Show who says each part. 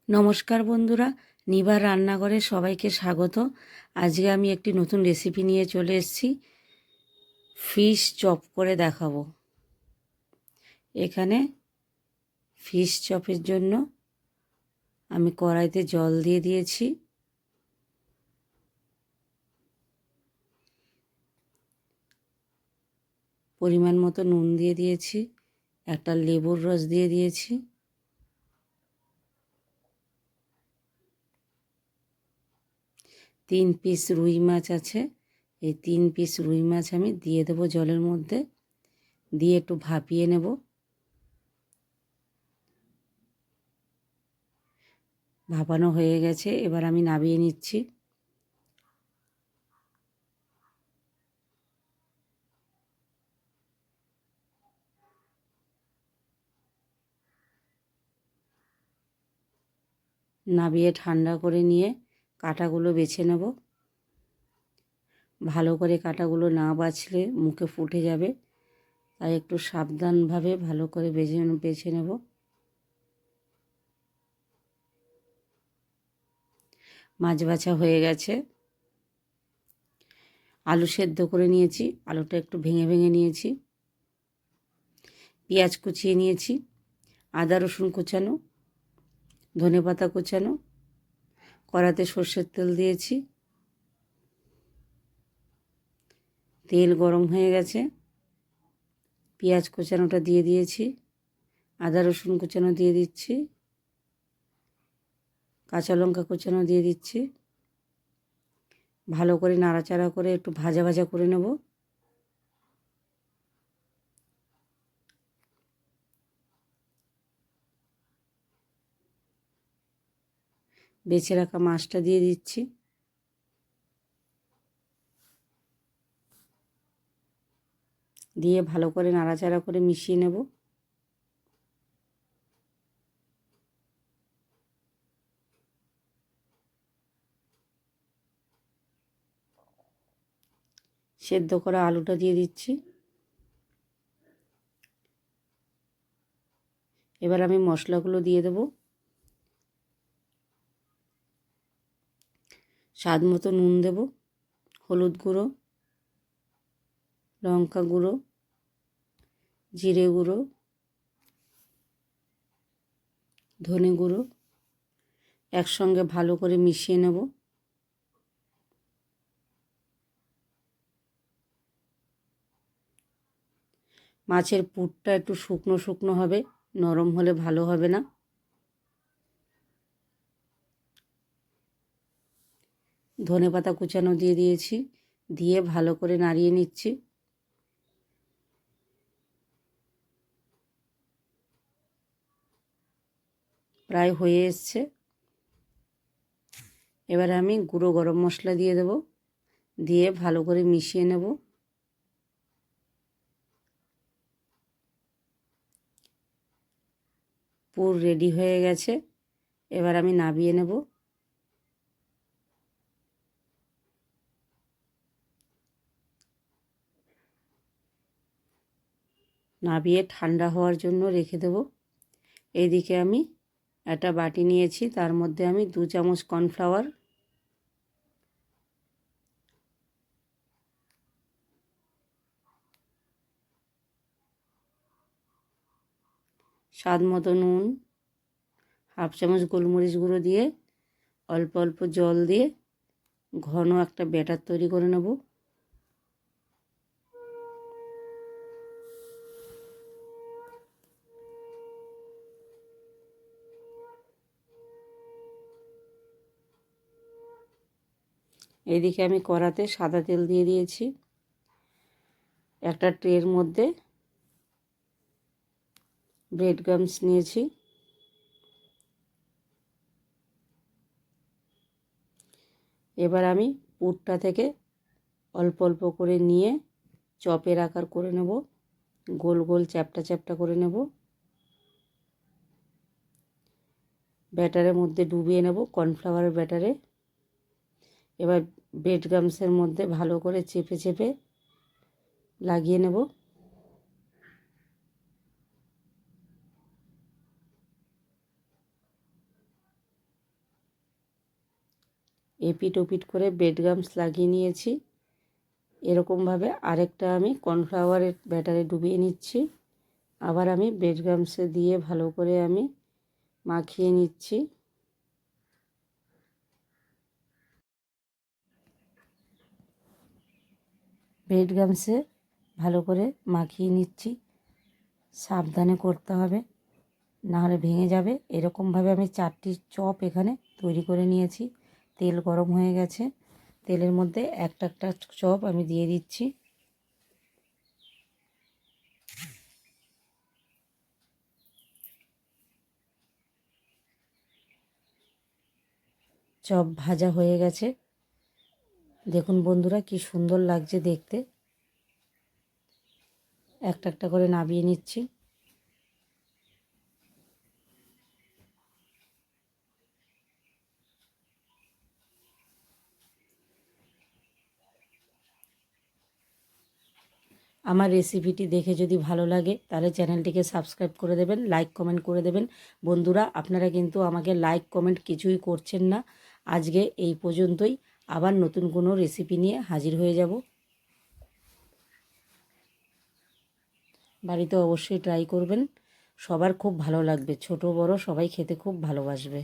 Speaker 1: নমস্কার বন্ধুরা, নিবার রান্নাঘরে সবাইকে স্বাগত। আজকে আমি একটি নতুন রেসিপি নিয়ে চলে এসেছি। ফিশ চপ করে দেখাবো। এখানে ফিশ চপের জন্য আমি কড়াইতে জল দিয়ে দিয়েছি। পরিমাণ মতো নুন দিয়ে দিয়েছি। একটা লেবুর রস দিয়ে দিয়েছি। তিন পিস রুই মাছ আছে, এই 3 পিস রুই মাছ আমি দিয়ে দেবো জলের মধ্যে, দিয়ে একটু ভাপিয়ে নেব। ভাপানো হয়ে গেছে, এবার আমি নামিয়ে নিচ্ছি। নামিয়ে ঠান্ডা করে নিয়ে কাঁটাগুলো বেছে নেব। ভালো করে কাঁটাগুলো না বাছলে মুখে ফুটে যাবে, তাই একটু সাবধানভাবে ভালো করে বেছে নেব। মাছ বাছা হয়ে গেছে। আলু সেদ্ধ করে নিয়েছি, আলুটা একটু ভেঙে ভেঙে নিয়েছি। পেঁয়াজ কুচিয়ে নিয়েছি, আদা রসুন কুচানো, ধনেপাতা কুচানো। কড়াতে সর্ষের তেল দিয়েছি। তেল গরম হয়ে গেছে, পেঁয়াজ কুচানোটা দিয়ে দিয়েছি, আদা রসুন কুচানো দিয়ে দিচ্ছি, কাঁচা লঙ্কা কুচানো দিয়ে দিচ্ছি। ভালো করে নাড়াচাড়া করে একটু ভাজা ভাজা করে নেব। বেছে রাখা মাছটা দিয়ে দিচ্ছি। দিয়ে ভালো করে নাড়াচাড়া করে মিশিয়ে নেব। সেদ্ধ করা আলুটা দিয়ে দিচ্ছি। এবার আমি মশলাগুলো দিয়ে দেব। স্বাদ মতো নুন দেব, হলুদ গুঁড়ো, লঙ্কা গুঁড়ো, জিরে গুঁড়ো, ধনে গুঁড়ো। একসঙ্গে ভালো করে মিশিয়ে নেব। মাছের পুরটা একটু শুকনো শুকনো হবে, নরম হলে ভালো হবে না। ধনেপাতা কুচানো দিয়ে দিয়েছি, দিয়ে ভালো করে নাড়িয়ে নিচ্ছি। প্রায় হয়ে এসছে। এবার আমি গুঁড়ো গরম মশলা দিয়ে দেব, দিয়ে ভালো করে মিশিয়ে নেব। পুর রেডি হয়ে গেছে, এবার আমি নামিয়ে নেব। নামিয়ে ঠান্ডা হওয়ার জন্য রেখে দেব। এইদিকে আমি একটা বাটি নিয়েছি, তার মধ্যে আমি 2 চামচ কর্নফ্লাওয়ার, স্বাদ মতো নুন, হাফ চামচ গোলমরিচ গুঁড়ো দিয়ে অল্প অল্প জল দিয়ে ঘন একটা ব্যাটার তৈরি করে নেব। এদিকে আমি কড়াতে সাদা তেল দিয়ে দিয়েছি। একটা ট্রের মধ্যে ব্রেড ক্রাম্বস নিয়েছি। এবার আমি পুরটা থেকে অল্প অল্প করে নিয়ে চপের আকার করে নেব, গোল গোল চ্যাপ্টা চ্যাপ্টা করে নেব। ব্যাটারের মধ্যে ডুবিয়ে নেব, কর্নফ্লাওয়ারের ব্যাটারে। এবার ব্রেড ক্রাম্বসের মধ্যে ভালো করে চেপে চেপে লাগিয়ে নেব। এপিট ওপিট করে ব্রেড গামস লাগিয়ে নিয়েছি। এরকমভাবে আরেকটা আমি কর্নফ্লাওয়ারের ব্যাটারে ডুবিয়ে নিচ্ছি। আবার আমি ব্রেড গামসে দিয়ে ভালো করে আমি মাখিয়ে নিচ্ছি। ব্রেড গামসে ভালো করে মাখিয়ে নিচ্ছি, সাবধানে করতে হবে, নাহলে ভেঙে যাবে। এরকমভাবে আমি 4টি চপ এখানে তৈরি করে নিয়েছি। তেল গরম হয়ে গেছে, তেলের মধ্যে একটা একটা চপ আমি দিয়ে দিচ্ছি। চপ ভাজা হয়ে গেছে, দেখুন বন্ধুরা কি সুন্দর লাগছে দেখতে। একটা একটা করে নামিয়ে নিচ্ছি। আমার রেসিপিটি দেখে যদি ভালো লাগে তাহলে চ্যানেলটিকে সাবস্ক্রাইব করে দেবেন, লাইক কমেন্ট করে দেবেন। বন্ধুরা আপনারা কিন্তু আমাকে লাইক কমেন্ট কিছুই করছেন না। আজকে এই পর্যন্তই, আবার নতুন কোনো রেসিপি নিয়ে হাজির হয়ে যাব। বাড়িতে অবশ্যই ট্রাই করবেন, সবার খুব ভালো লাগবে, ছোট বড় সবাই খেতে খুব ভালোবাসবে।